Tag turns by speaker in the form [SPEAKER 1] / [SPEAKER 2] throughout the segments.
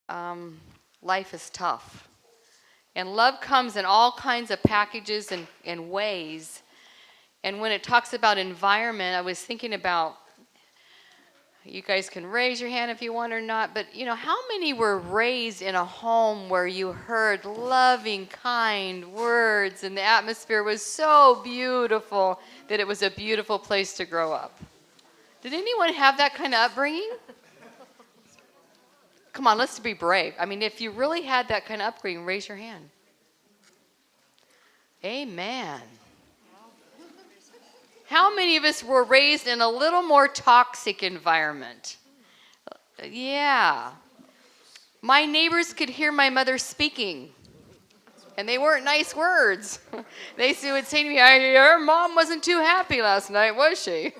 [SPEAKER 1] um, life is tough. And love comes in all kinds of packages and ways. And when it talks about environment, I was thinking about, you guys can raise your hand if you want or not, but how many were raised in a home where you heard loving, kind words and the atmosphere was so beautiful that it was a beautiful place to grow up? Did anyone have that kind of upbringing? Come on, let's be brave. I mean, if you really had that kind of upbringing, raise your hand. Amen. How many of us were raised in a little more toxic environment? Yeah. My neighbors could hear my mother speaking, and they weren't nice words. They would say to me, "Your mom wasn't too happy last night, was she?"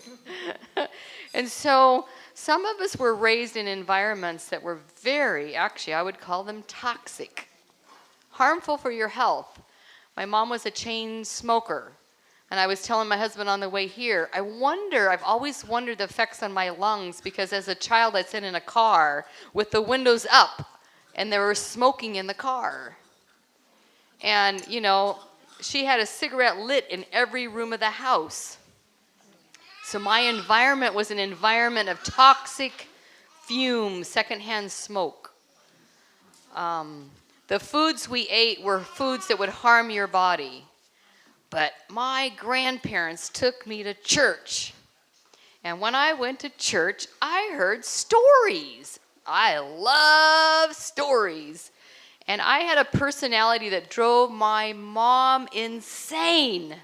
[SPEAKER 1] And so some of us were raised in environments that were actually, I would call them toxic, harmful for your health. My mom was a chain smoker. And I was telling my husband on the way here, I've always wondered the effects on my lungs, because as a child I'd sit in a car with the windows up and there was smoking in the car. And, she had a cigarette lit in every room of the house. So my environment was an environment of toxic fumes, secondhand smoke. The foods we ate were foods that would harm your body. But my grandparents took me to church. And when I went to church, I heard stories. I love stories. And I had a personality that drove my mom insane.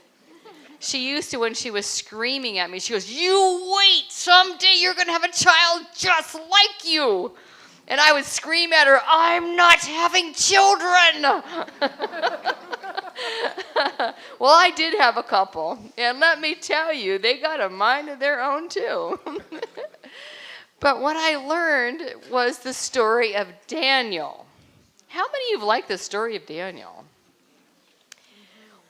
[SPEAKER 1] She used to, when she was screaming at me, she goes, "You wait, someday you're going to have a child just like you." And I would scream at her, "I'm not having children." Well, I did have a couple, and let me tell you, they got a mind of their own too. But what I learned was the story of Daniel. How many of you like the story of Daniel?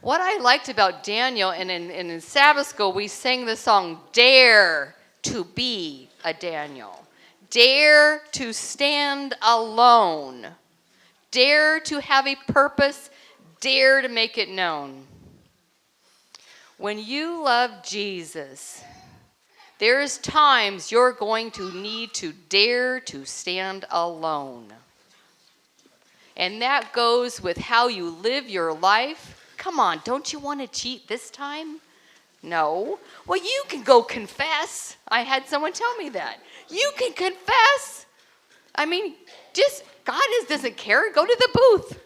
[SPEAKER 1] What I liked about Daniel, and in Sabbath school, we sang the song, "Dare to be a Daniel. Dare to stand alone. Dare to have a purpose. Dare to make it known." When you love Jesus, there's times you're going to need to dare to stand alone. And that goes with how you live your life. Come on, don't you want to cheat this time? No. Well, you can go confess. I had someone tell me that. You can confess. I mean, God doesn't care. Go to the booth.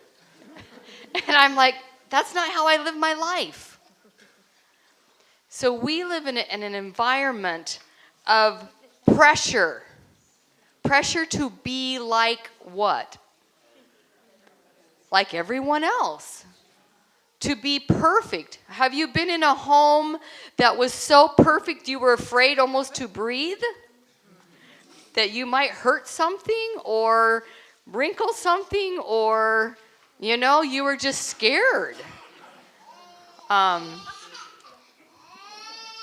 [SPEAKER 1] And I'm like, that's not how I live my life. So we live in an environment of pressure. Pressure to be like what? Like everyone else. To be perfect. Have you been in a home that was so perfect you were afraid almost to breathe? That you might hurt something or wrinkle something, or you were just scared.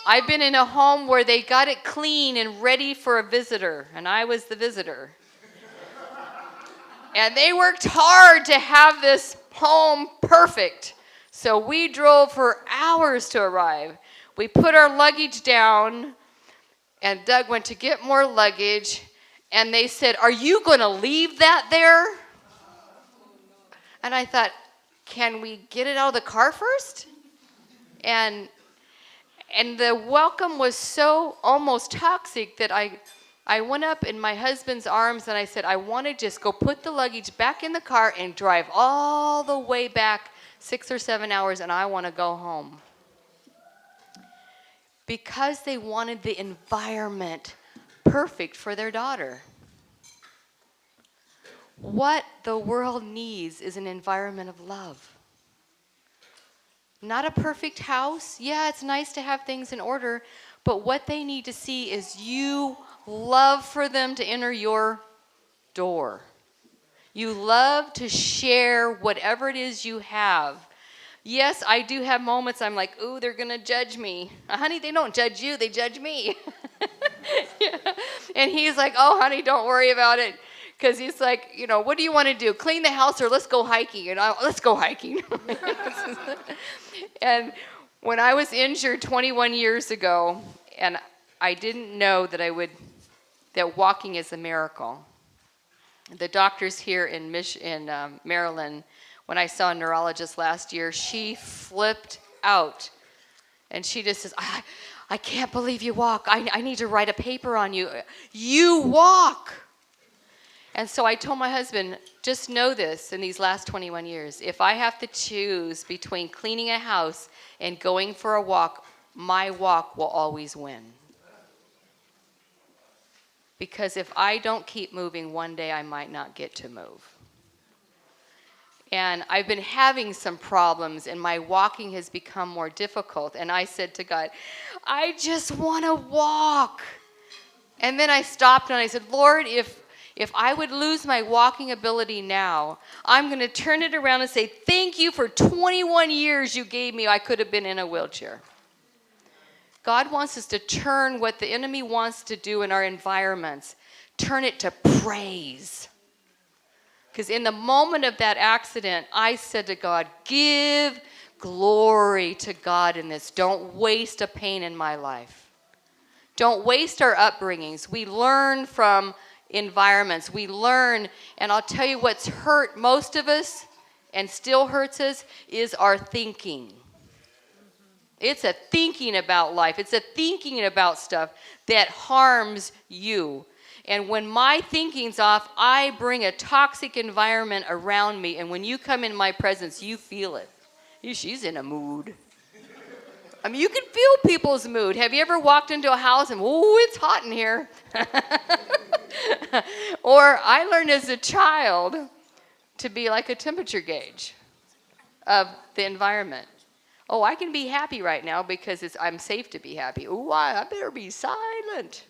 [SPEAKER 1] I've been in a home where they got it clean and ready for a visitor, and I was the visitor. And they worked hard to have this home perfect. So we drove for hours to arrive. We put our luggage down, and Doug went to get more luggage, and they said, "Are you going to leave that there?" And I thought, can we get it out of the car first? And the welcome was so almost toxic that I went up in my husband's arms and I said, "I want to just go put the luggage back in the car and drive all the way back 6 or 7 hours, and I want to go home." Because they wanted the environment perfect for their daughter. What the world needs is an environment of love. Not a perfect house. Yeah, it's nice to have things in order, but what they need to see is you love for them to enter your door. You love to share whatever it is you have. Yes, I do have moments I'm like, "Ooh, they're going to judge me." Honey, they don't judge you, they judge me. Yeah. And he's like, "Oh, honey, don't worry about it." Because he's like, what do you want to do? Clean the house or let's go hiking? And let's go hiking. And when I was injured 21 years ago, and I didn't know that walking is a miracle. The doctors here in Maryland, when I saw a neurologist last year, she flipped out. And she just says, I can't believe you walk. I need to write a paper on you. You walk. And so I told my husband, just know this in these last 21 years. If I have to choose between cleaning a house and going for a walk, my walk will always win. Because if I don't keep moving, one day I might not get to move. And I've been having some problems, and my walking has become more difficult. And I said to God, I just want to walk. And then I stopped and I said, Lord, if I would lose my walking ability now, I'm going to turn it around and say, thank you for 21 years you gave me. I could have been in a wheelchair. God wants us to turn what the enemy wants to do in our environments, turn it to praise. Because in the moment of that accident, I said to God, give glory to God in this. Don't waste a pain in my life. Don't waste our upbringings. We learn from environments. We learn, and I'll tell you what's hurt most of us and still hurts us is our thinking. It's a thinking about life. It's a thinking about stuff that harms you. And when my thinking's off, I bring a toxic environment around me. And when you come in my presence, you feel it. She's in a mood. I mean, you can feel people's mood. Have you ever walked into a house and, oh, it's hot in here? Or I learned as a child to be like a temperature gauge of the environment. Oh, I can be happy right now because I'm safe to be happy. Oh, I better be silent.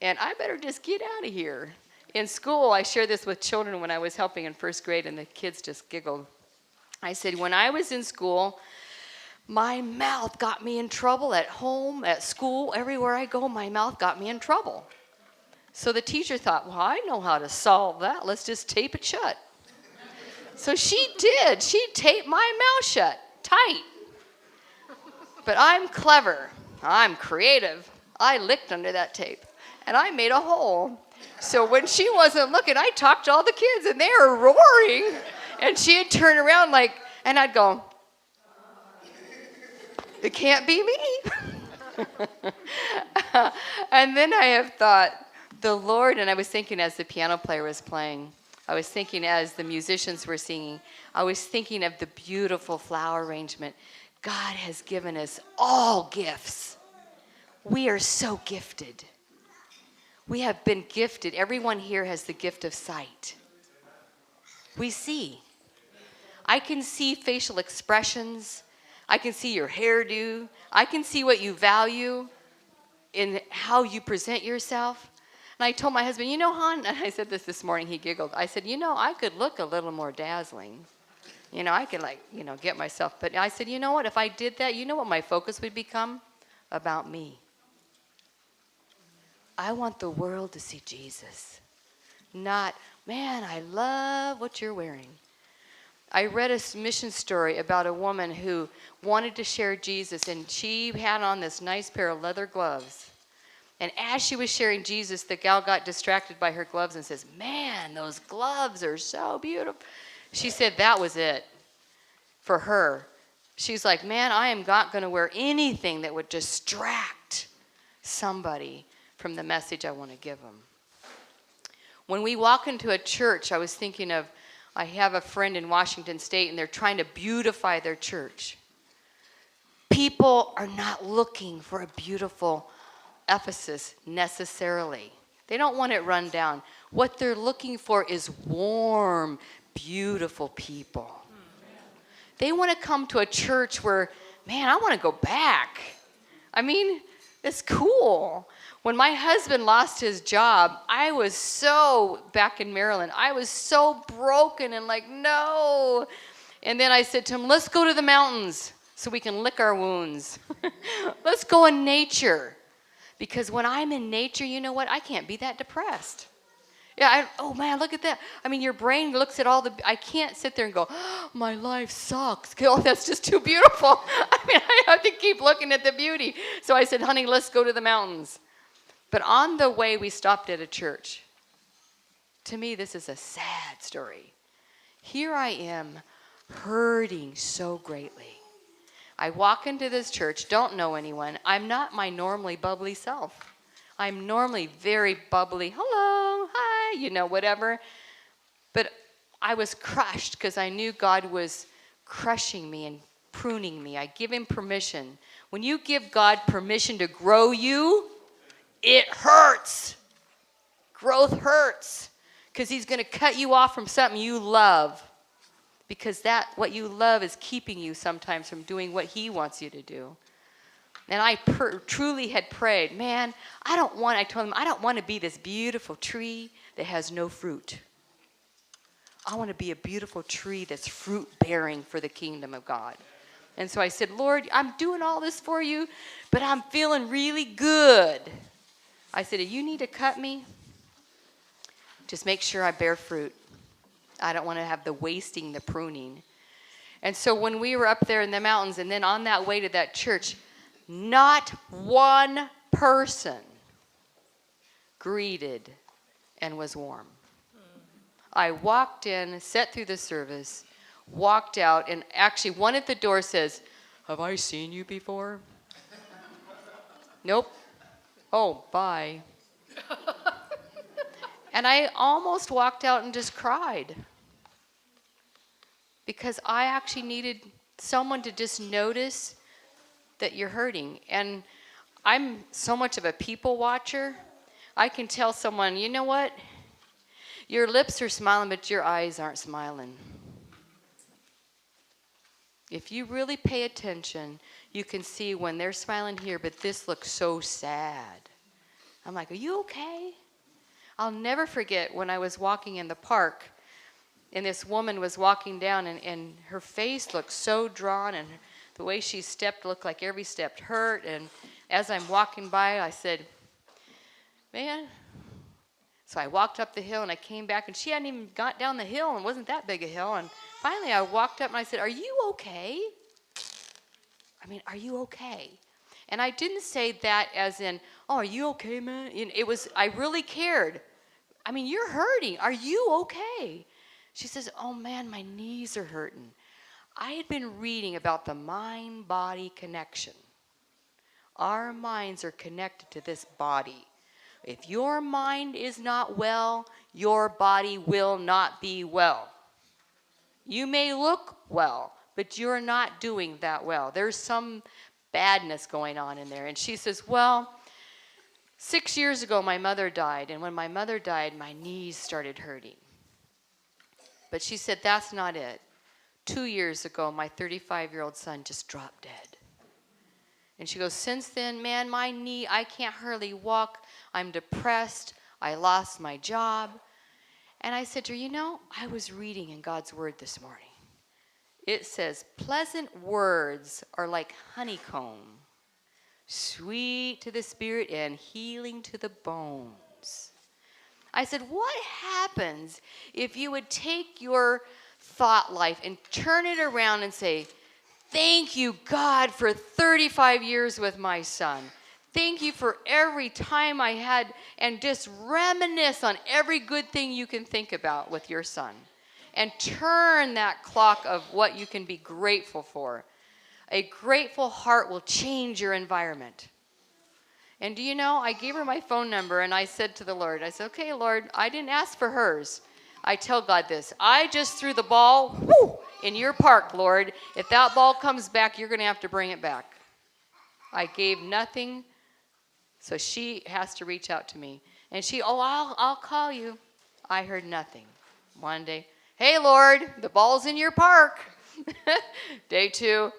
[SPEAKER 1] And I better just get out of here. In school, I shared this with children when I was helping in first grade, and the kids just giggled. I said, when I was in school, my mouth got me in trouble at home, at school, everywhere I go, my mouth got me in trouble. So the teacher thought, well, I know how to solve that. Let's just tape it shut. So she did. She taped my mouth shut, tight. But I'm clever. I'm creative. I licked under that tape, and I made a hole. So when she wasn't looking, I talked to all the kids, and they were roaring. And she'd turn around and I'd go, it can't be me. And then I have thought, the Lord, and I was thinking as the piano player was playing, I was thinking as the musicians were singing, I was thinking of the beautiful flower arrangement. God has given us all gifts. We are so gifted. We have been gifted. Everyone here has the gift of sight. We see. I can see facial expressions. I can see your hairdo. I can see what you value in how you present yourself. And I told my husband, hon, and I said this morning, he giggled. I said, I could look a little more dazzling. I could get myself. But I said, you know what, if I did that, you know what my focus would become? About me. I want the world to see Jesus. Not, man, I love what you're wearing. I read a mission story about a woman who wanted to share Jesus, and she had on this nice pair of leather gloves. And as she was sharing Jesus, the gal got distracted by her gloves and says, man, those gloves are so beautiful. She said that was it for her. She's like, man, I am not going to wear anything that would distract somebody from the message I want to give them. When we walk into a church, I was thinking of, I have a friend in Washington State, and they're trying to beautify their church. People are not looking for a beautiful Ephesus necessarily. They don't want it run down. What they're looking for is warm, beautiful people. They want to come to a church where, man, I want to go back. I mean, it's cool. When my husband lost his job, I was so, back in Maryland, I was so broken and no. And then I said to him, let's go to the mountains so we can lick our wounds. Let's go in nature. Because when I'm in nature, you know what? I can't be that depressed. Yeah, oh man, look at that. I mean, your brain looks at all I can't sit there and go, oh, my life sucks. Oh, that's just too beautiful. I mean, I have to keep looking at the beauty. So I said, honey, let's go to the mountains. But on the way, we stopped at a church. To me, this is a sad story. Here I am, hurting so greatly. I walk into this church, don't know anyone. I'm not my normally bubbly self. I'm normally very bubbly, hello, hi, whatever. But I was crushed because I knew God was crushing me and pruning me. I give him permission. When you give God permission to grow you, it hurts. Growth hurts because he's going to cut you off from something you love. Because what you love is keeping you sometimes from doing what he wants you to do. And I truly had prayed, man, I told him, I don't want to be this beautiful tree that has no fruit. I want to be a beautiful tree that's fruit bearing for the kingdom of God. And so I said, Lord, I'm doing all this for you, but I'm feeling really good. I said, you need to cut me? Just make sure I bear fruit. I don't want to have the wasting, the pruning. And so when we were up there in the mountains and then on that way to that church, not one person greeted and was warm. I walked in, sat through the service, walked out, and actually one at the door says, have I seen you before? Nope. Oh, bye. And I almost walked out and just cried. Because I actually needed someone to just notice that you're hurting. And I'm so much of a people watcher. I can tell someone, you know what? Your lips are smiling, but your eyes aren't smiling. If you really pay attention, you can see when they're smiling here, but this looks so sad. I'm like, are you okay? I'll never forget when I was walking in the park, and this woman was walking down, and her face looked so drawn, and the way she stepped looked like every step hurt. And as I'm walking by, I said, man. So I walked up the hill, and I came back, and she hadn't even got down the hill, and it wasn't that big a hill. And finally, I walked up, and I said, are you okay? I mean, are you okay? And I didn't say that as in, oh, are you okay, man? It was, I really cared. I mean, you're hurting. Are you okay? She says, oh, man, my knees are hurting. I had been reading about the mind-body connection. Our minds are connected to this body. If your mind is not well, your body will not be well. You may look well, but you're not doing that well. There's some badness going on in there. And she says, well, 6 years ago, my mother died. And when my mother died, my knees started hurting. But she said, that's not it. 2 years ago, my 35-year-old son just dropped dead. And she goes, since then, man, my knee, I can't hardly walk. I'm depressed. I lost my job. And I said to her, you know, I was reading in God's word this morning. It says, pleasant words are like honeycomb, sweet to the spirit and healing to the bones. I said, what happens if you would take your thought life and turn it around and say, thank you, God, for 35 years with my son. Thank you for every time I had, and just reminisce on every good thing you can think about with your son. And turn that clock of what you can be grateful for. A grateful heart will change your environment. And do you know, I gave her my phone number, and I said to the Lord, I said, okay, Lord, I didn't ask for hers. I tell God this, I just threw the ball in your park, Lord. If that ball comes back, you're going to have to bring it back. I gave nothing, so she has to reach out to me. And she, I'll call you. I heard nothing. One day, hey, Lord, the ball's in your park. Day 2,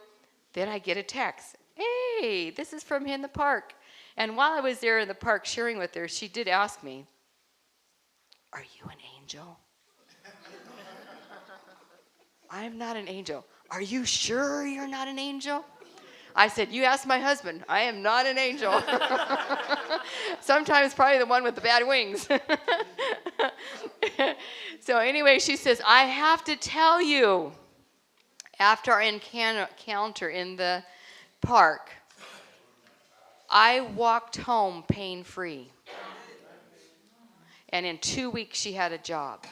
[SPEAKER 1] then I get a text. Hey, this is from in the park. And while I was there in the park sharing with her, she did ask me, are you an angel? I'm not an angel. Are you sure you're not an angel? I said, you ask my husband. I am not an angel. Sometimes probably the one with the bad wings. So anyway, she says, I have to tell you, after our encounter in the park, I walked home pain-free. And in 2 weeks, she had a job.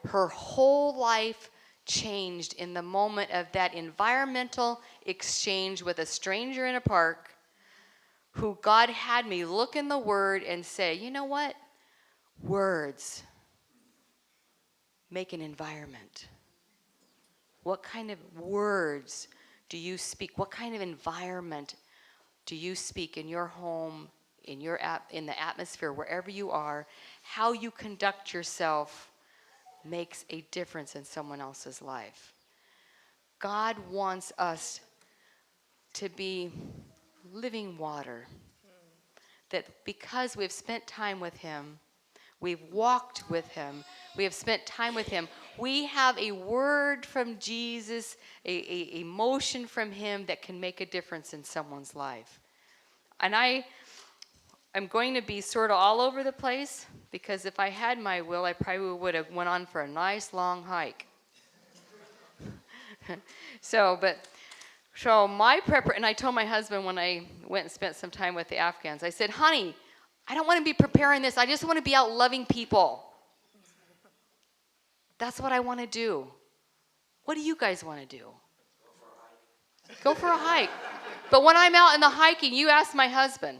[SPEAKER 1] Her whole life changed in the moment of that environmental exchange with a stranger in a park who God had me look in the Word and say, you know what? Words make an environment. What kind of words do you speak? What kind of environment do you speak in your home, in the atmosphere, wherever you are? How you conduct yourself makes a difference in someone else's life. God wants us to be living water. That because we've spent time with Him, we've walked with Him, we have spent time with Him, we have a word from Jesus, a emotion from Him that can make a difference in someone's life. And I'm going to be sort of all over the place, because if I had my will, I probably would have went on for a nice long hike. So my and I told my husband when I went and spent some time with the Afghans, I said, honey, I don't want to be preparing this. I just want to be out loving people. That's what I want to do. What do you guys want to do? Go for a hike. But when I'm out in the hiking, you ask my husband.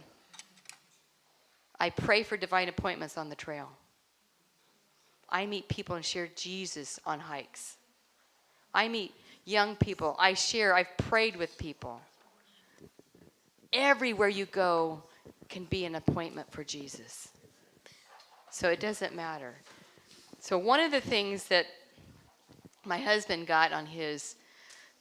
[SPEAKER 1] I pray for divine appointments on the trail. I meet people and share Jesus on hikes. I meet young people. I've prayed with people. Everywhere you go can be an appointment for Jesus. So it doesn't matter. So one of the things that my husband got on his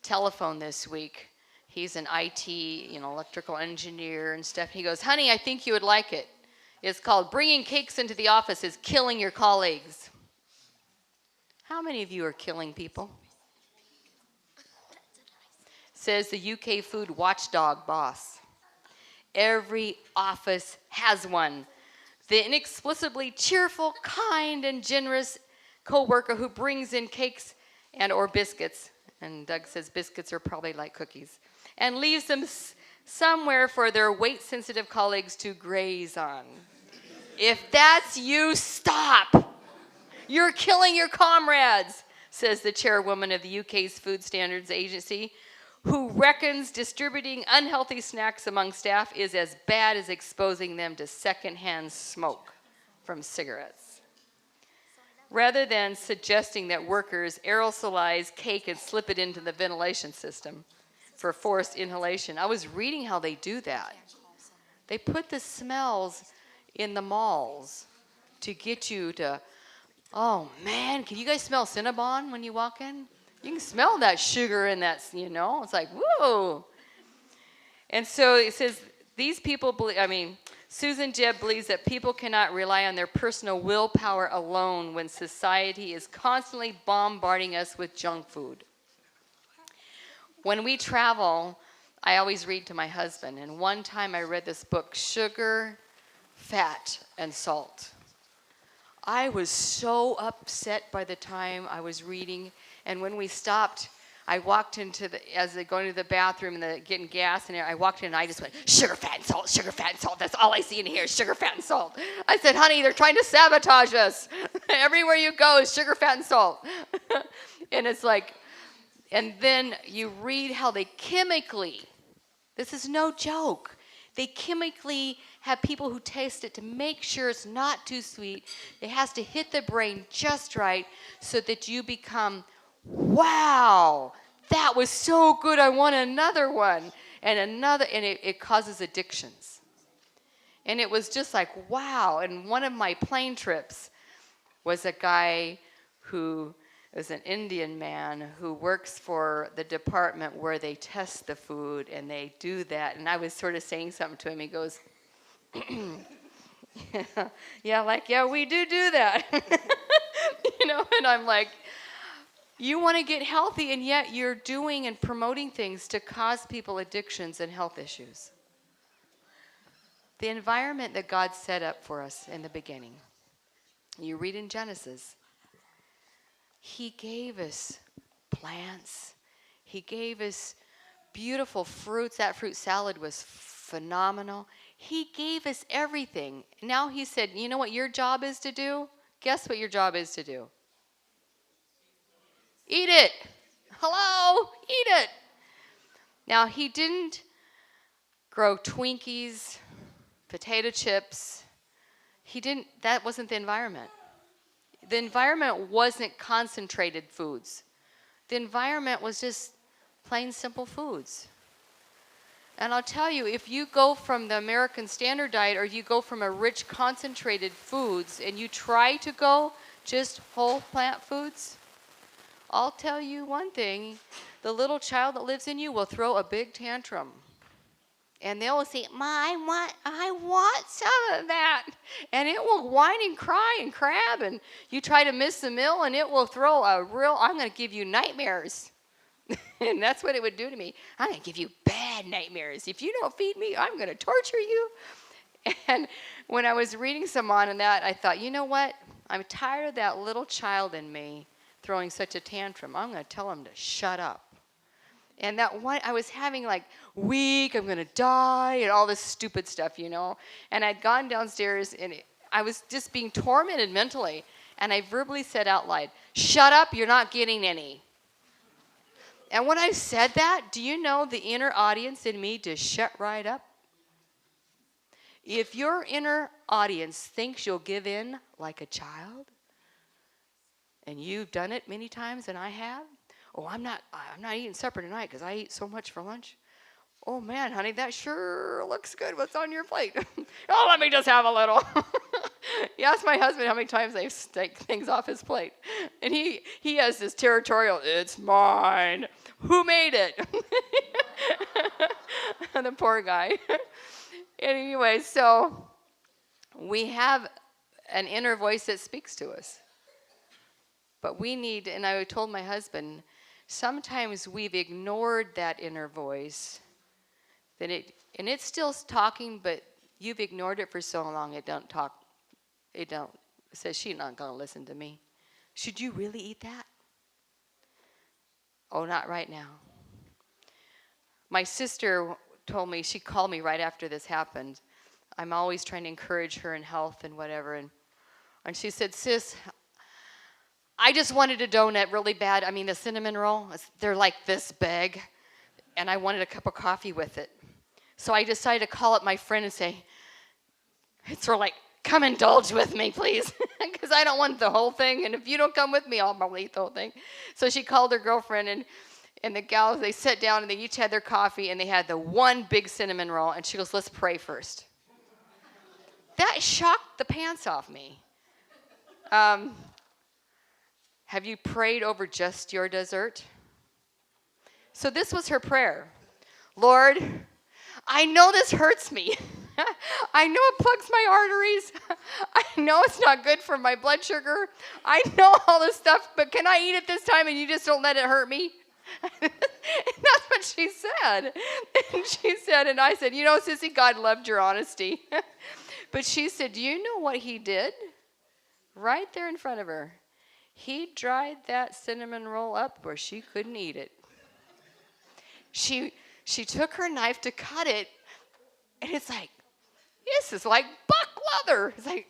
[SPEAKER 1] telephone this week, he's an IT, electrical engineer and stuff. He goes, honey, I think you would like it. It's called Bringing Cakes into the Office is Killing Your Colleagues. How many of you are killing people? Says the UK food watchdog boss. Every office has one. The inexplicably cheerful, kind, and generous co-worker who brings in cakes and or biscuits, and Doug says biscuits are probably like cookies, and leaves them somewhere for their weight-sensitive colleagues to graze on. If that's you, stop. You're killing your comrades, says the chairwoman of the UK's Food Standards Agency, who reckons distributing unhealthy snacks among staff is as bad as exposing them to secondhand smoke from cigarettes. Rather than suggesting that workers aerosolize cake and slip it into the ventilation system for forced inhalation, I was reading how they do that. They put the smells in the malls to get you to, oh man, can you guys smell Cinnabon when you walk in? You can smell that sugar in that, it's like, whoa. And so it says, these people believe, Susan Jebb believes that people cannot rely on their personal willpower alone when society is constantly bombarding us with junk food. When we travel, I always read to my husband. And one time I read this book, Sugar, Fat, and Salt. I was so upset by the time I was reading. And when we stopped, I walked as they going to the bathroom and getting gas, and I walked in and I just went, sugar, fat, and salt, sugar, fat, and salt. That's all I see in here is sugar, fat, and salt. I said, honey, they're trying to sabotage us. Everywhere you go is sugar, fat, and salt. And it's like, and then you read how they chemically, this is no joke, they chemically have people who taste it to make sure it's not too sweet. It has to hit the brain just right so that you become, wow, that was so good, I want another one. And it causes addictions. And it was just like, wow. And one of my plane trips was a guy who was an Indian man who works for the department where they test the food, and they do that. And I was sort of saying something to him. He goes, yeah, we do that. And I'm like, you want to get healthy, and yet you're doing and promoting things to cause people addictions and health issues. The environment that God set up for us in the beginning You read in Genesis, he gave us plants. He gave us beautiful fruits. That fruit salad was phenomenal. He gave us everything. Now he said, you know what your job is to do? Guess what your job is to do? Eat it. Hello? Eat it. Now, he didn't grow Twinkies, potato chips. That wasn't the environment. The environment wasn't concentrated foods. The environment was just plain simple foods. And I'll tell you, if you go from the American Standard Diet or you go from a rich concentrated foods and you try to go just whole plant foods, I'll tell you one thing, the little child that lives in you will throw a big tantrum. And they will say, Ma, I want some of that. And it will whine and cry and crab, and you try to miss the meal, and it will throw I'm going to give you nightmares. And that's what it would do to me. I'm going to give you bad nightmares. If you don't feed me, I'm going to torture you. And when I was reading some on that, I thought, you know what? I'm tired of that little child in me throwing such a tantrum. I'm going to tell him to shut up. And that one, I was having like, weak, I'm going to die, and all this stupid stuff, you know. And I'd gone downstairs, and I was just being tormented mentally. And I verbally said out loud, shut up, you're not getting any. And when I said that, do you know the inner audience in me just shut right up? If your inner audience thinks you'll give in like a child, and you've done it many times, and I have, oh, I'm not eating supper tonight because I eat so much for lunch. Oh, man, honey, that sure looks good. What's on your plate? Oh, let me just have a little. You ask my husband how many times I take things off his plate. And he has this territorial, it's mine. Who made it? The poor guy. Anyway, so we have an inner voice that speaks to us. But we need, and I told my husband, sometimes we've ignored that inner voice, and it's still talking, but you've ignored it for so long it says she's not going to listen to me. Should you really eat that? Oh, not right now. My sister told me, she called me right after this happened. I'm always trying to encourage her in health and whatever, and she said, sis, I just wanted a donut really bad. I mean, the cinnamon roll, they're like this big, and I wanted a cup of coffee with it. So I decided to call up my friend and say, it's sort of like, come indulge with me, please, because I don't want the whole thing, and if you don't come with me, I'll probably eat the whole thing. So she called her girlfriend, and the gals, they sat down, and they each had their coffee, and they had the one big cinnamon roll, and she goes, let's pray first. That shocked the pants off me. Have you prayed over just your dessert? So this was her prayer. Lord, I know this hurts me. I know it plugs my arteries. I know it's not good for my blood sugar. I know all this stuff, but can I eat it this time and you just don't let it hurt me? And that's what she said. And she said, and I said, you know, sissy, God loved your honesty. But she said, do you know what he did? Right there in front of her. He dried that cinnamon roll up where she couldn't eat it. She took her knife to cut it, and it's like, this is like buck leather. It's like,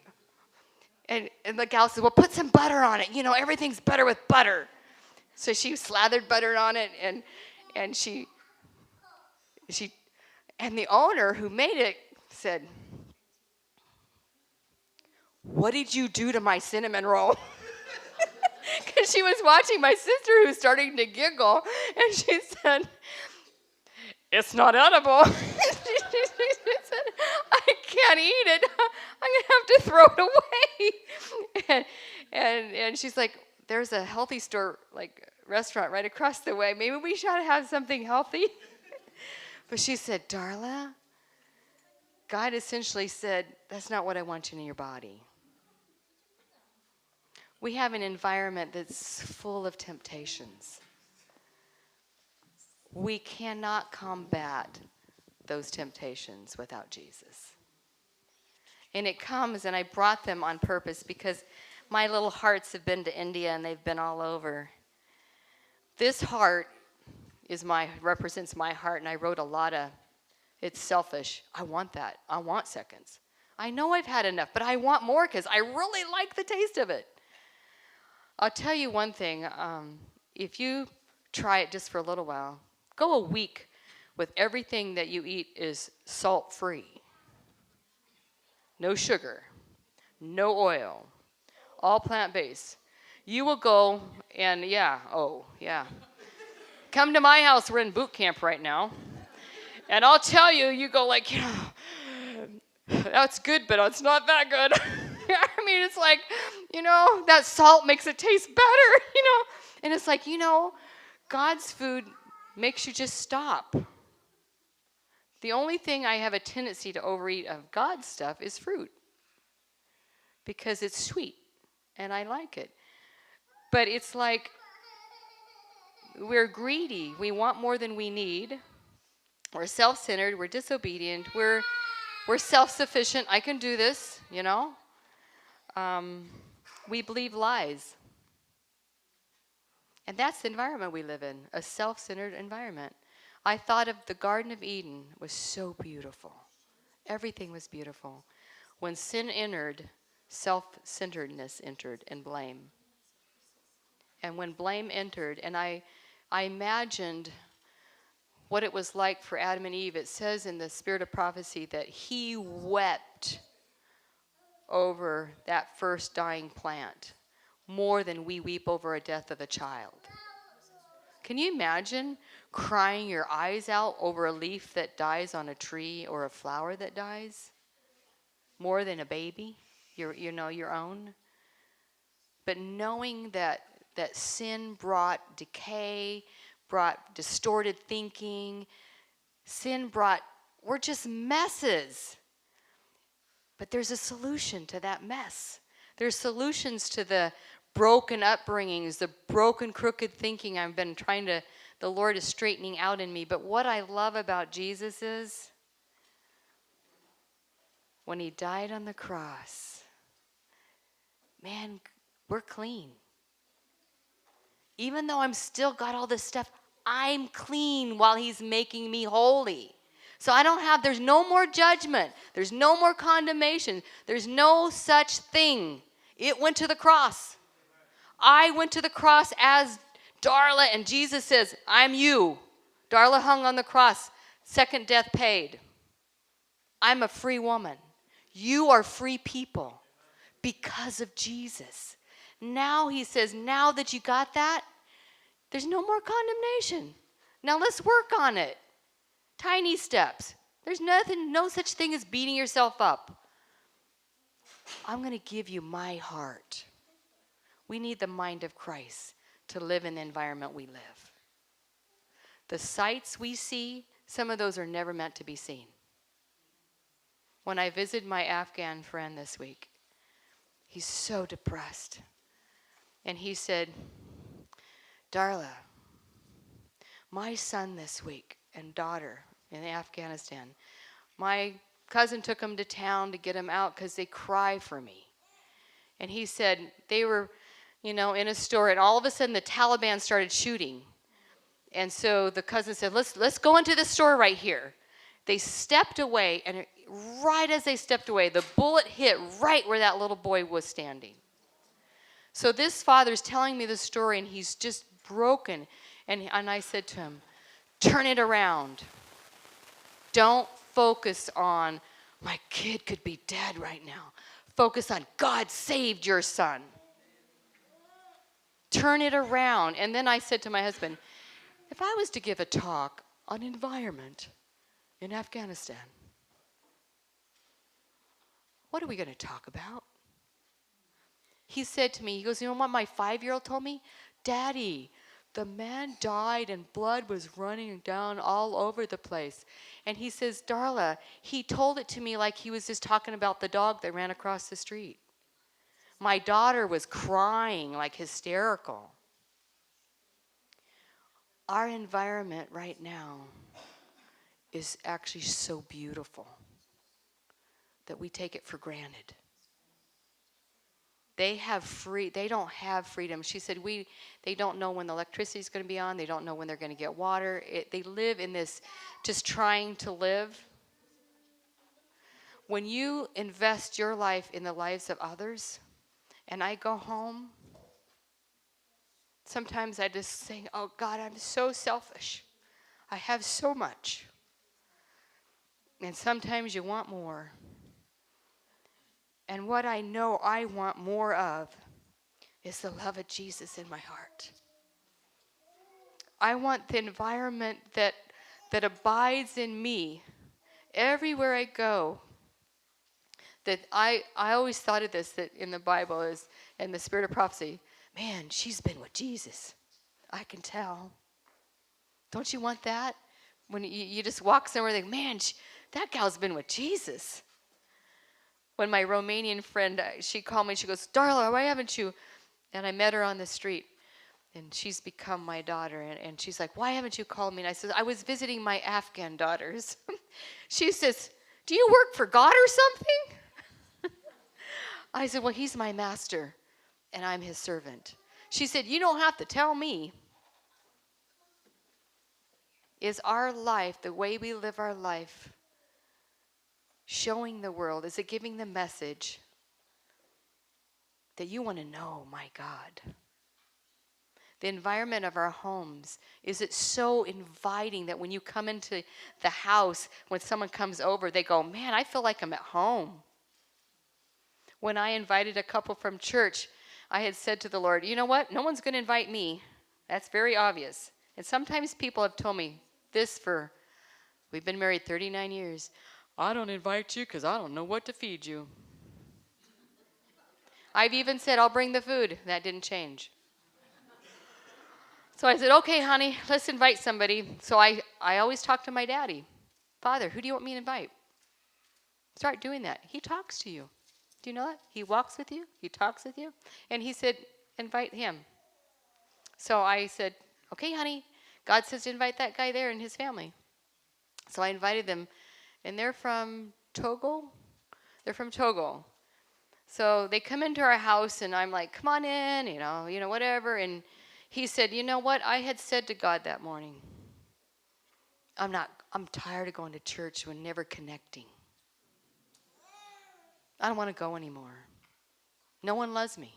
[SPEAKER 1] and the gal said, well, put some butter on it. You know, everything's better with butter. So she slathered butter on it, and she and the owner who made it said, what did you do to my cinnamon roll? Because she was watching my sister who's starting to giggle, and she said, it's not edible. She said, I can't eat it. I'm going to have to throw it away. And she's like, there's a healthy store, like restaurant right across the way. Maybe we should have something healthy. But she said, Darla, God essentially said, that's not what I want you in your body. We have an environment that's full of temptations. We cannot combat those temptations without Jesus. And it comes, and I brought them on purpose because My little hearts have been to India and they've been all over. This heart represents my heart, and I wrote a lot of, it's selfish. I want that. I want seconds. I know I've had enough, but I want more because I really like the taste of it. I'll tell you one thing. If you try it just for a little while, go a week with everything that you eat is salt-free. No sugar, no oil, all plant-based. You will go and, come to my house. We're in boot camp right now. And I'll tell you, you go like, that's good, but it's not that good. I mean, it's like, that salt makes it taste better, And it's like, God's food makes you just stop. The only thing I have a tendency to overeat of God's stuff is fruit. Because it's sweet, and I like it. But it's like, we're greedy. We want more than we need. We're self-centered. We're disobedient. We're self-sufficient. I can do this, We believe lies. And that's the environment we live in, a self-centered environment. I thought of the Garden of Eden was so beautiful. Everything was beautiful. When sin entered, self-centeredness entered and blame. And when blame entered, and I imagined what it was like for Adam and Eve. It says in the spirit of prophecy that he wept over that first dying plant more than we weep over a death of a child. Can you imagine crying your eyes out over a leaf that dies on a tree or a flower that dies? More than a baby, your own? But knowing that sin brought decay, brought distorted thinking. We're just messes. But there's a solution to that mess. There's solutions to the broken upbringings, the broken, crooked thinking the Lord is straightening out in me. But what I love about Jesus is when he died on the cross, man, we're clean. Even though I'm still got all this stuff, I'm clean while he's making me holy. So there's no more judgment. There's no more condemnation. There's no such thing. It went to the cross. I went to the cross as Darla, and Jesus says, I'm you. Darla hung on the cross. Second death paid. I'm a free woman. You are free people because of Jesus. Now he says, now that you got that, there's no more condemnation. Now let's work on it. Tiny steps. There's no such thing as beating yourself up. I'm going to give you my heart. We need the mind of Christ to live in the environment we live. The sights we see, some of those are never meant to be seen. When I visited my Afghan friend this week, he's so depressed. And he said, Darla, my son this week and daughter in Afghanistan, my cousin took them to town to get them out because they cry for me. And he said they were, in a store, and all of a sudden the Taliban started shooting. And so the cousin said, let's go into the store right here. They stepped away, and right as they stepped away, the bullet hit right where that little boy was standing. So this father's telling me the story, and he's just broken. And I said to him, turn it around. Don't focus on, my kid could be dead right now. Focus on, God saved your son. Turn it around. And then I said to my husband, if I was to give a talk on environment in Afghanistan, what are we going to talk about? He said to me, he goes, you know what my 5-year-old told me? Daddy, the man died and blood was running down all over the place. And he says, Darla, he told it to me like he was just talking about the dog that ran across the street. My daughter was crying like hysterical. Our environment right now is actually so beautiful that we take it for granted. They don't have freedom. She said they don't know when the electricity is going to be on. They don't know when they're going to get water. They live in this just trying to live. When you invest your life in the lives of others, and I go home, sometimes I just think, oh God, I'm so selfish. I have so much. And sometimes you want more. And what I know I want more of is the love of Jesus in my heart. I want the environment that abides in me everywhere I go. That I always thought of this, that in the Bible is, in the spirit of prophecy, man, she's been with Jesus. I can tell. Don't you want that? When you just walk somewhere and think, man, that gal's been with Jesus. When my Romanian friend, she called me, she goes, Darla, why haven't you? And I met her on the street, and she's become my daughter. And she's like, why haven't you called me? And I said, I was visiting my Afghan daughters. She says, do you work for God or something? I said, well, he's my master, and I'm his servant. She said, you don't have to tell me. Is our life, the way we live our life, showing the world? Is it giving the message that you want to know my God? The environment of our homes, is it so inviting that when you come into the house, when someone comes over, they go, man, I feel like I'm at home. When I invited a couple from church, I had said to the Lord, you know what? No one's going to invite me. That's very obvious. And sometimes people have told me this we've been married 39 years. I don't invite you because I don't know what to feed you. I've even said, I'll bring the food. That didn't change. So I said, okay, honey, let's invite somebody. So I always talk to my daddy. Father, who do you want me to invite? Start doing that. He talks to you. Do you know that? He walks with you. He talks with you. And he said, invite him. So I said, okay, honey, God says to invite that guy there and his family. So I invited them. And they're from Togo. They're from Togo. So they come into our house, and I'm like, come on in, you know, whatever. And he said, you know what? I had said to God that morning, I'm tired of going to church and never connecting. I don't want to go anymore. No one loves me.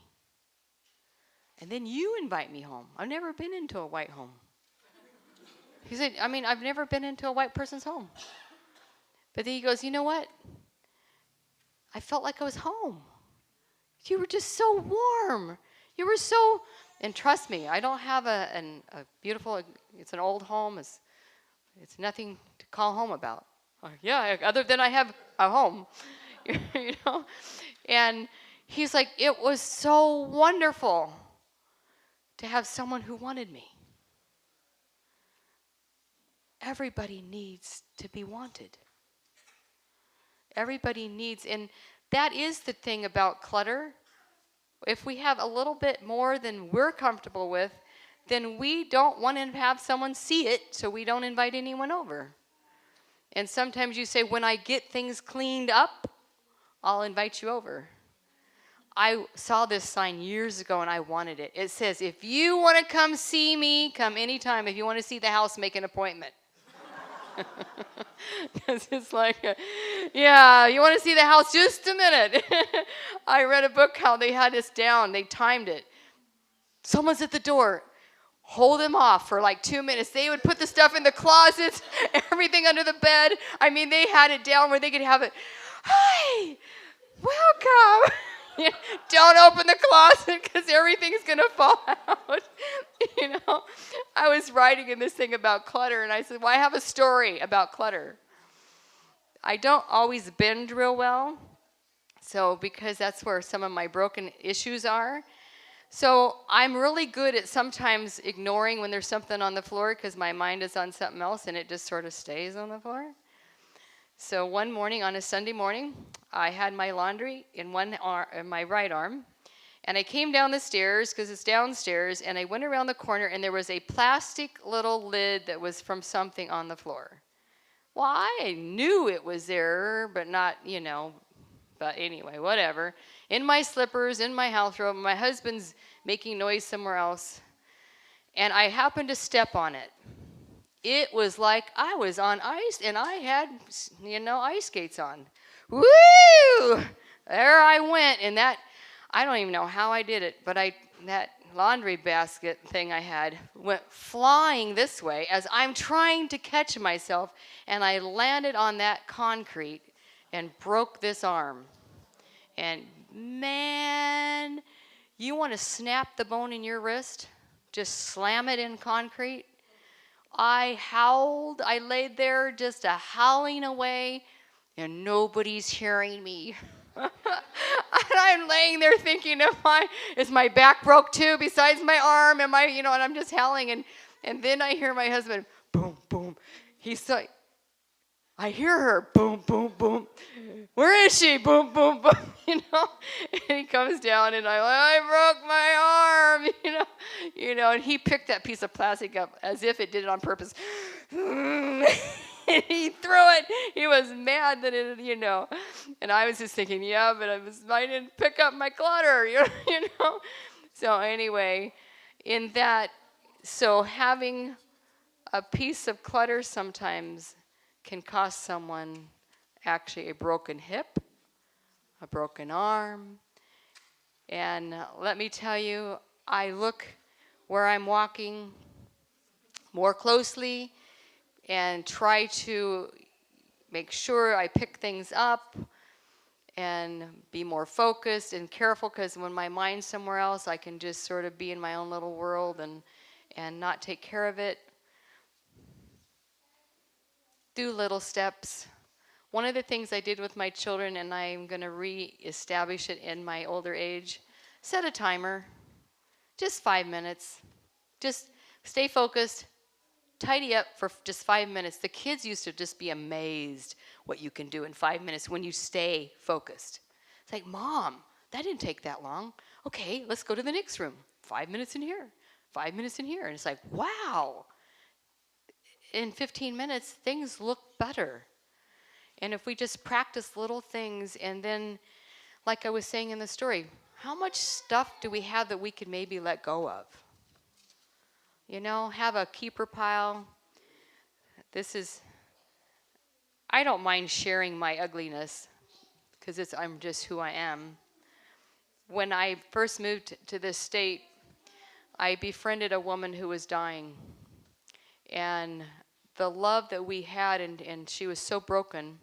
[SPEAKER 1] And then you invite me home. I've never been into a white home. He said, I've never been into a white person's home. But then he goes, you know what? I felt like I was home. You were just so warm. You were so, and trust me, I don't have a beautiful, it's an old home. It's nothing to call home about. Yeah, other than I have a home, you know. And he's like, it was so wonderful to have someone who wanted me. Everybody needs to be wanted. Everybody needs, and that is the thing about clutter. If we have a little bit more than we're comfortable with, then we don't want to have someone see it, so we don't invite anyone over. And sometimes you say, when I get things cleaned up, I'll invite you over. I saw this sign years ago, and I wanted it. It says, if you want to come see me, come anytime. If you want to see the house, make an appointment. Because it's like, yeah, you want to see the house? Just a minute. I read a book how they had this down. They timed it. Someone's at the door. Hold them off for like 2 minutes. They would put the stuff in the closets, everything under the bed. They had it down where they could have it. Hi, welcome. Don't open the closet because everything's going to fall out. I was writing in this thing about clutter, and I said, well, I have a story about clutter. I don't always bend real well, so because that's where some of my broken issues are. So I'm really good at sometimes ignoring when there's something on the floor because my mind is on something else, and it just sort of stays on the floor. So one morning, on a Sunday morning, I had my laundry in my right arm, and I came down the stairs because it's downstairs, and I went around the corner, and there was a plastic little lid that was from something on the floor. Well, I knew it was there, but not, But anyway, whatever. In my slippers, in my house robe, my husband's making noise somewhere else, and I happened to step on it. It was like I was on ice, and I had, ice skates on. Woo! There I went, and I don't even know how I did it, but that laundry basket thing I had went flying this way as I'm trying to catch myself, and I landed on that concrete and broke this arm. And man, you want to snap the bone in your wrist? Just slam it in concrete? I howled. I laid there just howling away, and nobody's hearing me. And I'm laying there thinking, is my back broke too besides my arm? And I'm just howling. And then I hear my husband, boom, boom. He's like, I hear her, boom, boom, boom. Where is she? Boom, boom, boom. And he comes down, and I broke my arm. And he picked that piece of plastic up as if it did it on purpose. And he threw it. He was mad that it. And I was just thinking, yeah, but I didn't pick up my clutter. So anyway, so having a piece of clutter sometimes can cost someone actually a broken hip, a broken arm. And let me tell you, I look where I'm walking more closely and try to make sure I pick things up and be more focused and careful, because when my mind's somewhere else, I can just sort of be in my own little world and not take care of it. Do little steps. One of the things I did with my children, and I'm going to reestablish it in my older age, set a timer, just 5 minutes. Just stay focused, tidy up for just 5 minutes. The kids used to just be amazed what you can do in 5 minutes when you stay focused. It's like, Mom, that didn't take that long. Okay, let's go to the next room. 5 minutes in here, 5 minutes in here. And it's like, wow. In 15 minutes, things look better. And if we just practice little things, and then, like I was saying in the story, how much stuff do we have that we could maybe let go of? Have a keeper pile. I don't mind sharing my ugliness, because I'm just who I am. When I first moved to this state, I befriended a woman who was dying. And the love that we had, and she was so broken,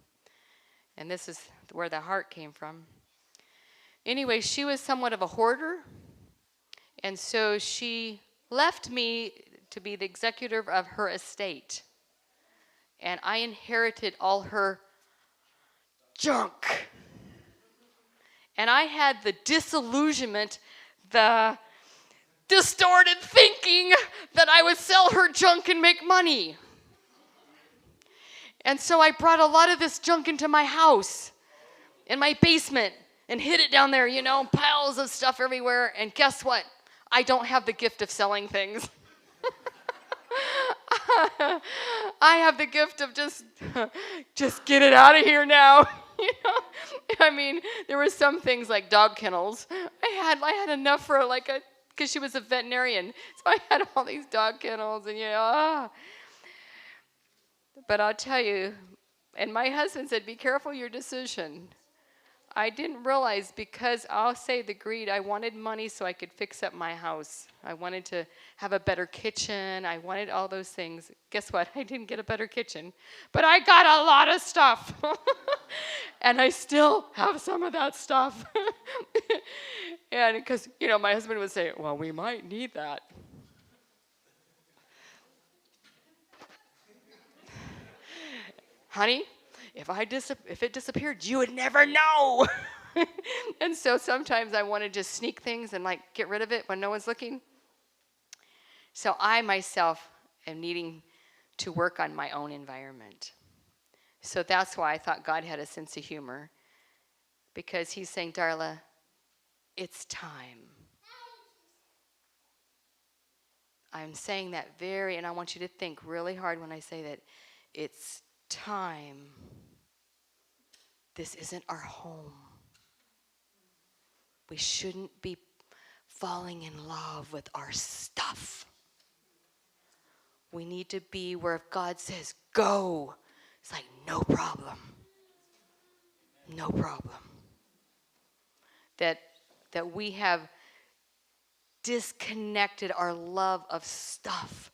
[SPEAKER 1] and this is where the heart came from. Anyway, she was somewhat of a hoarder, and so she left me to be the executor of her estate. And I inherited all her junk. And I had the disillusionment, the distorted thinking that I would sell her junk and make money. And so I brought a lot of this junk into my house, in my basement, and hid it down there, piles of stuff everywhere. And guess what? I don't have the gift of selling things. I have the gift of just get it out of here now. There were some things like dog kennels. I had enough for because she was a veterinarian, so I had all these dog kennels, and But I'll tell you, and my husband said, be careful your decision. I didn't realize, because I'll say the greed, I wanted money so I could fix up my house. I wanted to have a better kitchen. I wanted all those things. Guess what? I didn't get a better kitchen, but I got a lot of stuff. And I still have some of that stuff. And because, my husband would say, well, we might need that. Honey, if it disappeared, you would never know. And so sometimes I want to just sneak things and get rid of it when no one's looking. So I myself am needing to work on my own environment. So that's why I thought God had a sense of humor, because he's saying, Darla, it's time. I'm saying that and I want you to think really hard when I say that it's time. This isn't our home. We shouldn't be falling in love with our stuff. We need to be where if God says, go, it's like, no problem. No problem. That we have disconnected our love of stuff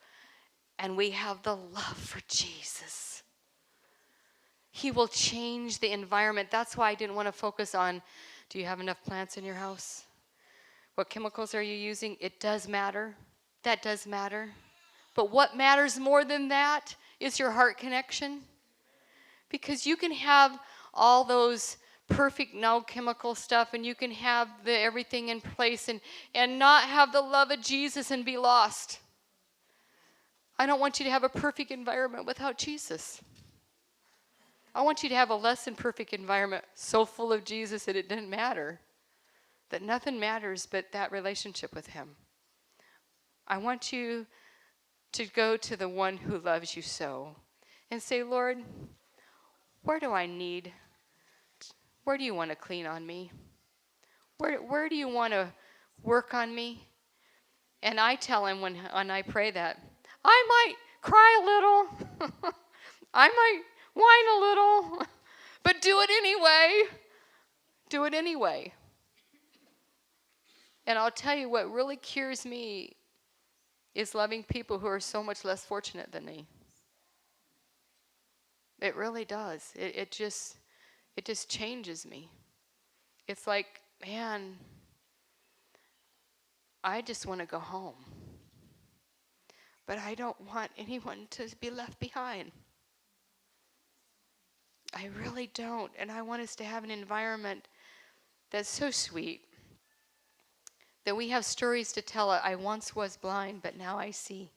[SPEAKER 1] and we have the love for Jesus. He will change the environment. That's why I didn't want to focus on, do you have enough plants in your house? What chemicals are you using? It does matter. That does matter. But what matters more than that is your heart connection. Because you can have all those perfect no chemical stuff and you can have everything in place and not have the love of Jesus and be lost. I don't want you to have a perfect environment without Jesus. I want you to have a less than perfect environment so full of Jesus that it doesn't matter. That nothing matters but that relationship with him. I want you to go to the one who loves you so and say, Lord, where do I need? Where do you want to clean on me? Where do you want to work on me? And I tell him when I pray that, I might cry a little. I might whine a little. But do it anyway. Do it anyway. And I'll tell you what really cures me is loving people who are so much less fortunate than me. It really does. It just changes me. It's like, man, I just want to go home. But I don't want anyone to be left behind. I really don't. And I want us to have an environment that's so sweet. That we have stories to tell. I once was blind, but now I see.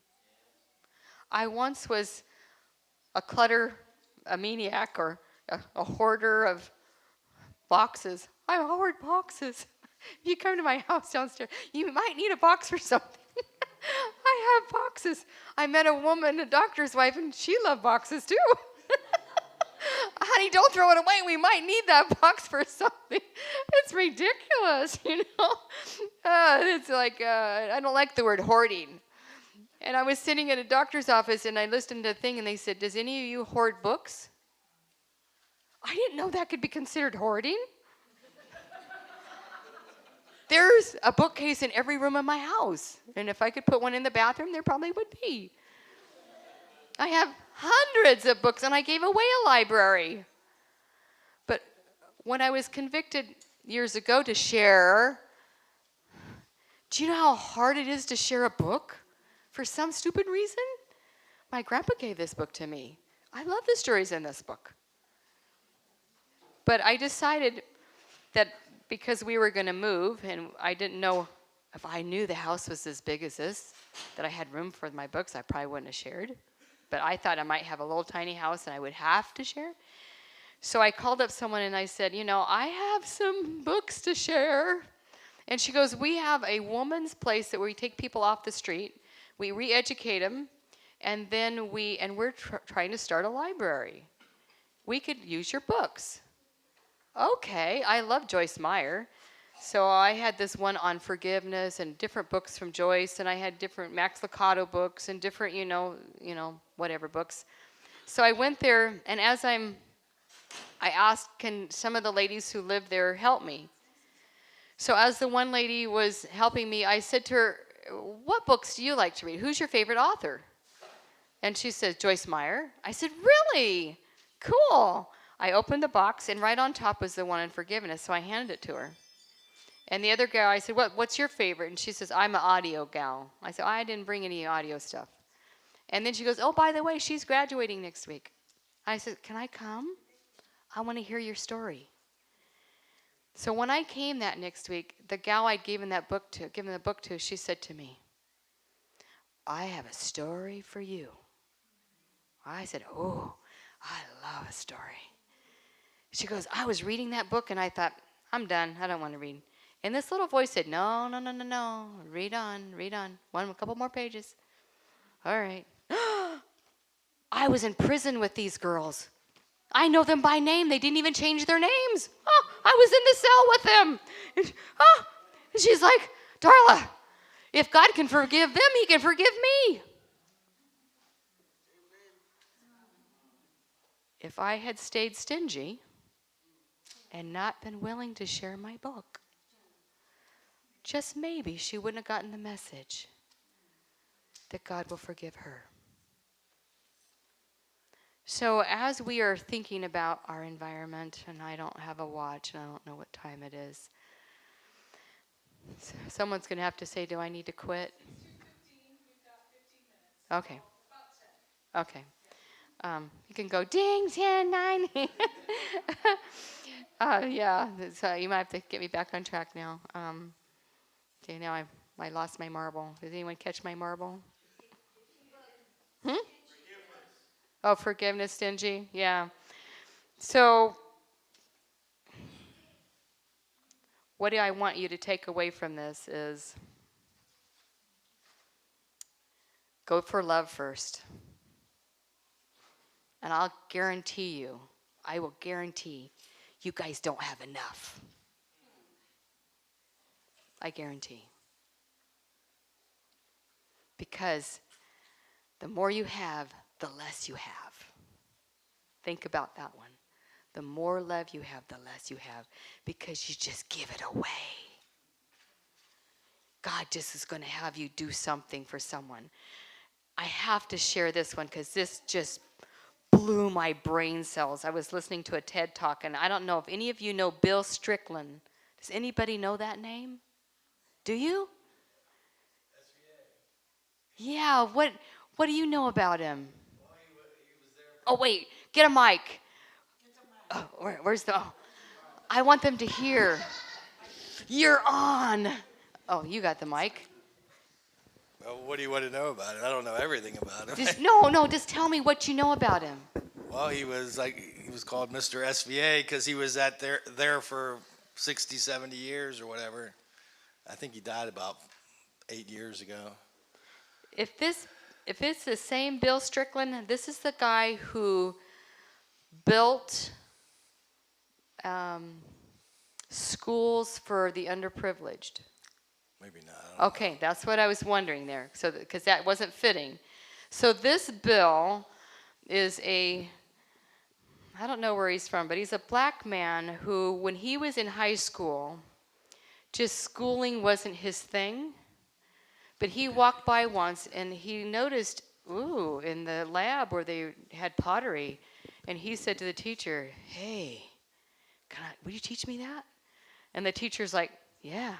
[SPEAKER 1] I once was a maniac, or a hoarder of boxes. I hoard boxes. If you come to my house downstairs, you might need a box for something. I have boxes. I met a woman, a doctor's wife, and she loved boxes too. Honey, don't throw it away. We might need that box for something. It's ridiculous, you know. It's like, I don't like the word hoarding. And I was sitting at a doctor's office, and I listened to a thing, and they said, does any of you hoard books? I didn't know that could be considered hoarding. There's a bookcase in every room of my house. And if I could put one in the bathroom, there probably would be. I have hundreds of books, and I gave away a library. But when I was convicted years ago to share, do you know how hard it is to share a book? For some stupid reason? My grandpa gave this book to me. I love the stories in this book. But I decided that because we were going to move, and I didn't know if I knew the house was as big as this, that I had room for my books, I probably wouldn't have shared. But I thought I might have a little tiny house and I would have to share. So I called up someone and I said, I have some books to share. And she goes, we have a woman's place that we take people off the street. We re-educate them. And then we're trying to start a library. We could use your books. Okay, I love Joyce Meyer. So I had this one on forgiveness and different books from Joyce, and I had different Max Lucado books and different, whatever books. So I went there, and as I asked, can some of the ladies who live there help me? So as the one lady was helping me, I said to her, what books do you like to read? Who's your favorite author? And she said, Joyce Meyer. I said, really? Cool. I opened the box, and right on top was the one on forgiveness, so I handed it to her. And the other gal, I said, what's your favorite? And she says, I'm an audio gal. I said, I didn't bring any audio stuff. And then she goes, oh, by the way, she's graduating next week. I said, can I come? I want to hear your story. So when I came that next week, the gal I'd given the book to, she said to me, I have a story for you. I said, oh, I love a story. She goes, I was reading that book, and I thought, I'm done. I don't want to read. And this little voice said, no. Read on. A couple more pages. All right. I was in prison with these girls. I know them by name. They didn't even change their names. Oh, I was in the cell with them. And she's like, Darla, if God can forgive them, he can forgive me. If I had stayed stingy and not been willing to share my book, just maybe she wouldn't have gotten the message that God will forgive her. So as we are thinking about our environment, and I don't have a watch and I don't know what time it is, someone's going to have to say, do I need to quit?
[SPEAKER 2] It's 2:15. We've got 15 minutes.
[SPEAKER 1] Okay.
[SPEAKER 2] About 10.
[SPEAKER 1] Okay. You can go ding, 10, 9. Yeah, so you might have to get me back on track now. Okay, now I lost my marble. Did anyone catch my marble? Hmm? Oh, forgiveness, stingy? Yeah. So, what do I want you to take away from this is go for love first. And I will guarantee you guys don't have enough. I guarantee. Because the more you have, the less you have. Think about that one. The more love you have, the less you have, because you just give it away. God just is going to have you do something for someone. I have to share this one because this just blew my brain cells. I was listening to a TED Talk, and I don't know if any of you know Bill Strickland. Does anybody know that name? Do you? Yeah, what do you know about him? Oh, wait, get a mic. Oh, where's the... Oh, I want them to hear. You're on. Oh, you got the mic.
[SPEAKER 3] Well, what do you want to know about it? I don't know everything about him.
[SPEAKER 1] Just tell me what you know about him.
[SPEAKER 3] Well, he was called Mr. SVA because he was there for 60, 70 years or whatever. I think he died about 8 years ago.
[SPEAKER 1] If it's the same Bill Strickland, this is the guy who built schools for the underprivileged.
[SPEAKER 3] Maybe not.
[SPEAKER 1] Okay, that's what I was wondering there. So, because that wasn't fitting. So this Bill is I don't know where he's from, but he's a black man who, when he was in high school, just schooling wasn't his thing. But he walked by once and he noticed, in the lab where they had pottery, and he said to the teacher, "Hey, would you teach me that?" And the teacher's like, "Yeah."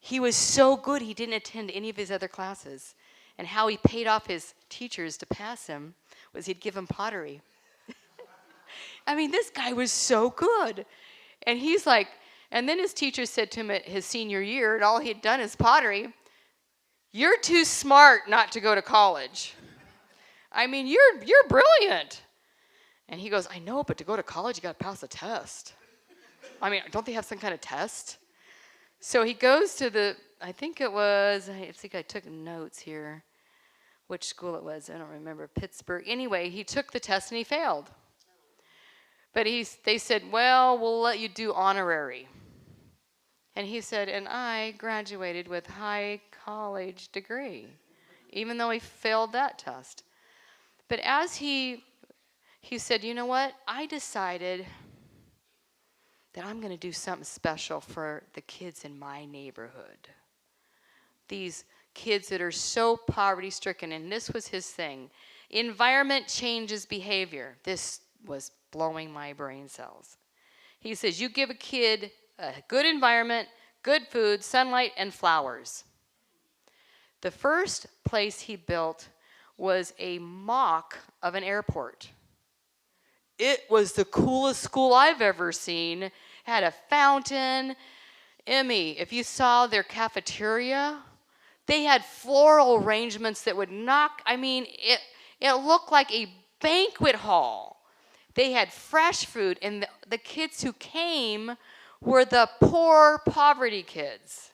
[SPEAKER 1] He was so good he didn't attend any of his other classes. And how he paid off his teachers to pass him was he'd give him pottery. I mean, this guy was so good. And he's like, and then his teacher said to him at his senior year, and all he'd done is pottery, "You're too smart not to go to college. I mean, you're brilliant." And he goes, "I know, but to go to college, you got to pass a test. I mean, don't they have some kind of test?" So he goes to I think I took notes here, which school it was. I don't remember, Pittsburgh. Anyway, he took the test and he failed. But they said, "Well, we'll let you do honorary." And he said, "And I graduated with high college degree, even though he failed that test." But as he said, "You know what? I decided that I'm going to do something special for the kids in my neighborhood. These kids that are so poverty-stricken," and this was his thing. Environment changes behavior. This was blowing my brain cells. He says, you give a kid a good environment, good food, sunlight, and flowers. The first place he built was a mock of an airport. It was the coolest school I've ever seen. It had a fountain. Emmy, if you saw their cafeteria, they had floral arrangements that would it looked like a banquet hall. They had fresh food, and the kids who came were the poor poverty kids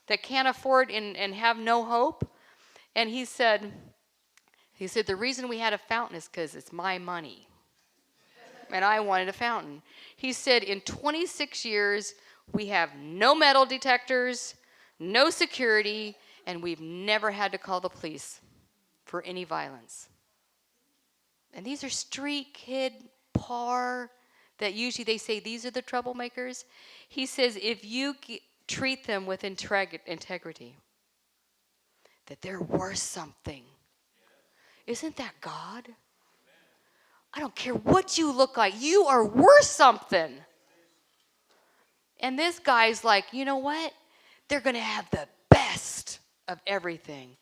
[SPEAKER 1] that can't afford and have no hope. And he said, the reason we had a fountain is because it's my money. And I wanted a fountain. He said, in 26 years, we have no metal detectors, no security, and we've never had to call the police for any violence. And these are street kid par that usually they say these are the troublemakers. He says if you treat them with integrity, that they're worth something. Isn't that God? I don't care what you look like. You are worth something. And this guy's like, you know what? They're going to have the best of everything.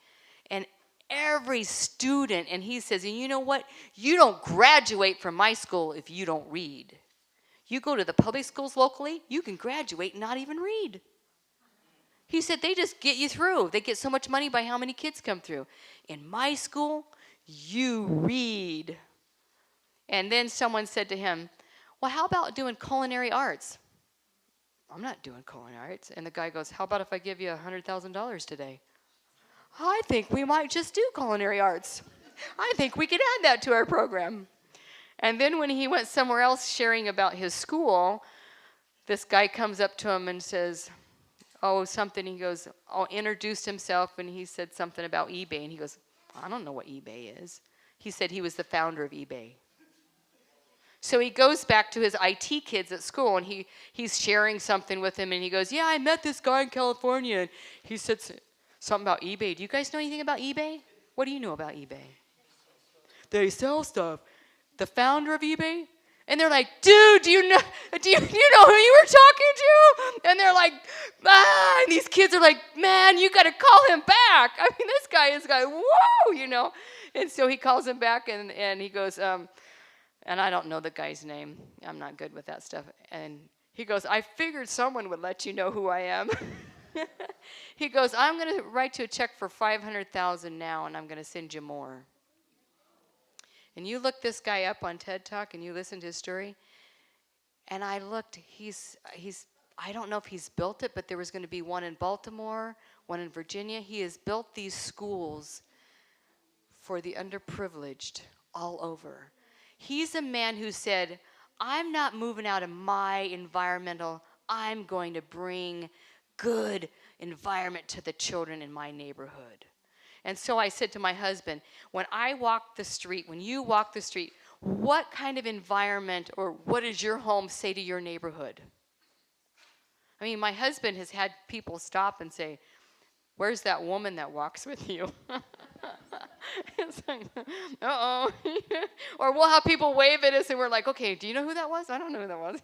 [SPEAKER 1] And every student, and he says, and you know what? You don't graduate from my school if you don't read. You go to the public schools locally, you can graduate and not even read. He said they just get you through. They get so much money by how many kids come through. In my school, you read. And then someone said to him, well, how about doing culinary arts? I'm not doing culinary arts. And the guy goes, how about if I give you $100,000 today? I think we might just do culinary arts. I think we could add that to our program. And then when he went somewhere else sharing about his school, this guy comes up to him and says, oh, something. He goes, introduced himself, and he said something about eBay. And he goes, I don't know what eBay is. He said he was the founder of eBay. So he goes back to his IT kids at school, and he's sharing something with him, and he goes, yeah, I met this guy in California. And he said something about eBay. Do you guys know anything about eBay? What do you know about eBay? They sell stuff. The founder of eBay? And they're like, dude, do you know who you were talking to? And they're like, and these kids are like, man, you got to call him back. I mean, this guy is like, whoa, And so he calls him back, and he goes, and I don't know the guy's name. I'm not good with that stuff. And he goes, I figured someone would let you know who I am. He goes, I'm going to write you a check for $500,000 now, and I'm going to send you more. And you look this guy up on TED Talk and you listen to his story, and I looked, I don't know if he's built it, but there was going to be one in Baltimore, one in Virginia. He has built these schools for the underprivileged all over. He's a man who said, I'm not moving out of my environmental, I'm going to bring good environment to the children in my neighborhood. And so I said to my husband, when I walk the street, when you walk the street, what kind of environment or what does your home say to your neighborhood? I mean, my husband has had people stop and say, where's that woman that walks with you? It's like, uh-oh. Or we'll have people wave at us and we're like, okay, do you know who that was? I don't know who that was.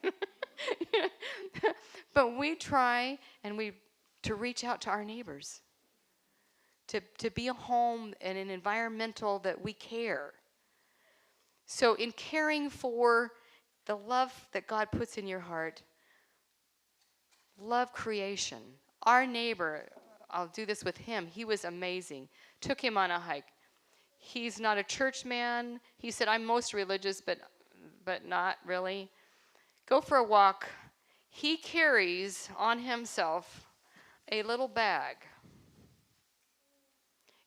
[SPEAKER 1] But we try to reach out to our neighbors. To be a home and an environmental that we care. So in caring for the love that God puts in your heart, love creation. Our neighbor, I'll do this with him, he was amazing. Took him on a hike. He's not a church man. He said, I'm most religious, but not really. Go for a walk. He carries on himself a little bag.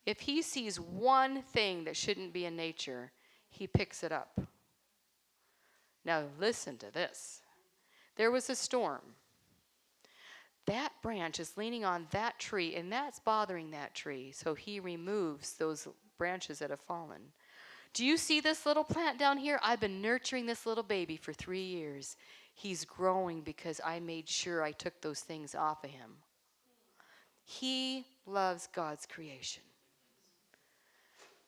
[SPEAKER 1] If he sees one thing that shouldn't be in nature, he picks it up. Now listen to this. There was a storm. That branch is leaning on that tree, and that's bothering that tree. So he removes those branches that have fallen. Do you see this little plant down here? I've been nurturing this little baby for 3 years. He's growing because I made sure I took those things off of him. He loves God's creation.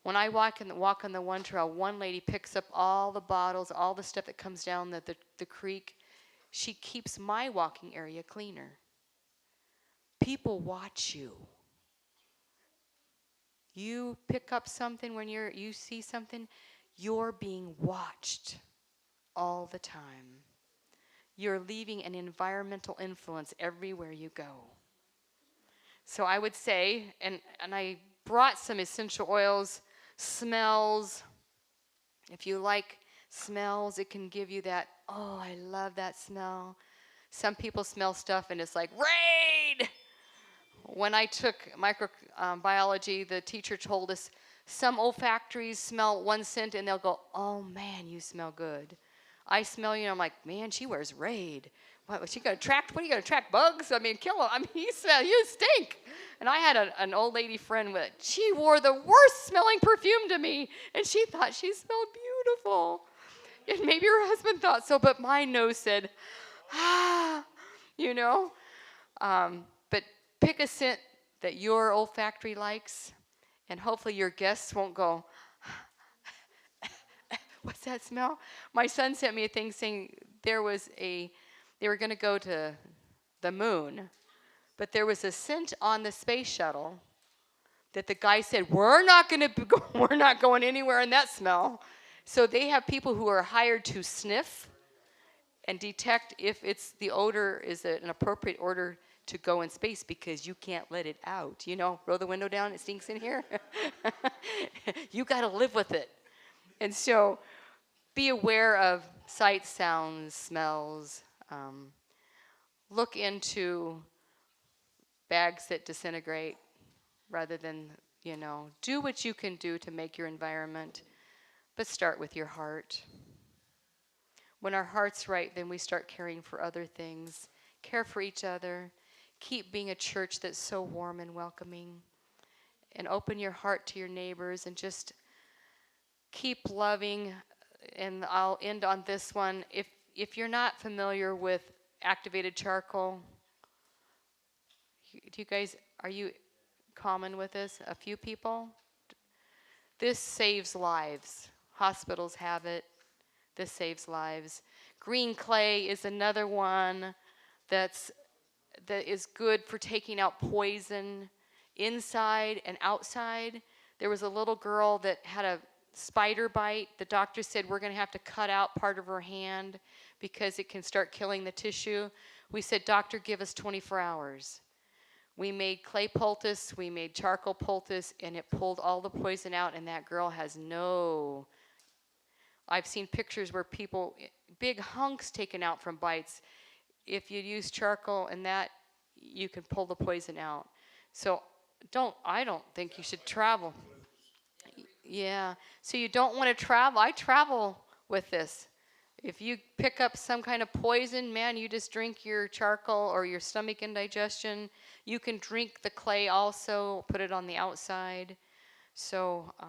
[SPEAKER 1] When I walk on the one trail, one lady picks up all the bottles, all the stuff that comes down the creek. She keeps my walking area cleaner. People watch you. You pick up something when you see something, you're being watched all the time. You're leaving an environmental influence everywhere you go. So I would say, and I brought some essential oils, smells. If you like smells, it can give you that, oh, I love that smell. Some people smell stuff and it's like, raid! When I took microbiology, the teacher told us some olfactories smell one scent and they'll go, oh man, you smell good. I smell you, and I'm like, man, she wears Raid. What you gonna attract? What are you gonna attract? Bugs? I mean, kill them. I mean, you stink. And I had an old lady friend with. She wore the worst smelling perfume to me, and she thought she smelled beautiful. And maybe her husband thought so, but my nose said, ah, you know. But pick a scent that your olfactory likes, and hopefully your guests won't go, what's that smell? My son sent me a thing saying they were going to go to the moon, but there was a scent on the space shuttle that the guy said, we're not going anywhere in that smell. So they have people who are hired to sniff and detect if the odor is an appropriate odor to go in space, because you can't let it out. Roll the window down, it stinks in here. You got to live with it. And so be aware of sights, sounds, smells. Look into bags that disintegrate rather than, do what you can do to make your environment, but start with your heart. When our heart's right, then we start caring for other things, care for each other, keep being a church that's so warm and welcoming, and open your heart to your neighbors, and just keep loving. And I'll end on this one. If you're not familiar with activated charcoal, are you common with this? A few people? This saves lives. Hospitals have it. This saves lives. Green clay is another one that is good for taking out poison inside and outside. There was a little girl that had a spider bite. The doctor said, we're going to have to cut out part of her hand because it can start killing the tissue. We said, doctor, give us 24 hours. We made clay poultice, we made charcoal poultice, and it pulled all the poison out, and that girl has I've seen pictures where big hunks taken out from bites. If you use charcoal and that, you can pull the poison out. So I don't think you should travel. Yeah, so you don't want to travel. I travel with this. If you pick up some kind of poison, man, you just drink your charcoal or your stomach indigestion. You can drink the clay also, put it on the outside. So,
[SPEAKER 4] You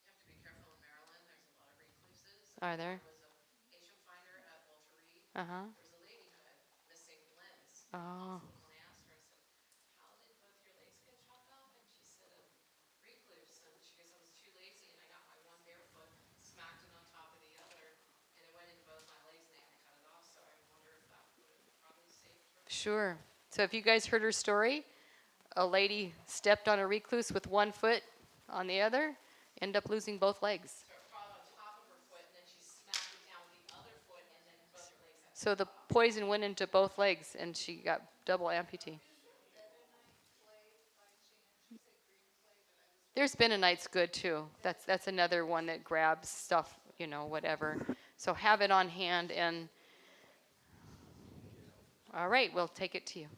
[SPEAKER 4] have to be careful in Maryland. There's a lot of recluses.
[SPEAKER 1] Are there?
[SPEAKER 4] There was a patient finder at Walter Reed.
[SPEAKER 1] Uh-huh.
[SPEAKER 4] There was a lady who had missing limbs.
[SPEAKER 1] Oh.
[SPEAKER 4] And I asked her, I said, how did both your legs get chopped off? And she said, recluse. And she goes, I was too lazy and I got my one bare foot, smacked it on top of the other, and it went into both my legs and they had to cut it off. So I wonder if that would have probably saved her.
[SPEAKER 1] Sure. So if you guys heard her story, a lady stepped on a recluse with one foot on the other, ended up losing both legs.
[SPEAKER 4] Trod on top of her foot and then she smacked it down with the other foot and then both her legs had.
[SPEAKER 1] So the poison went into both legs and she got double amputee. There's Bentonite's good too. That's another one that grabs stuff, whatever. So have it on hand, and all right, we'll take it to you.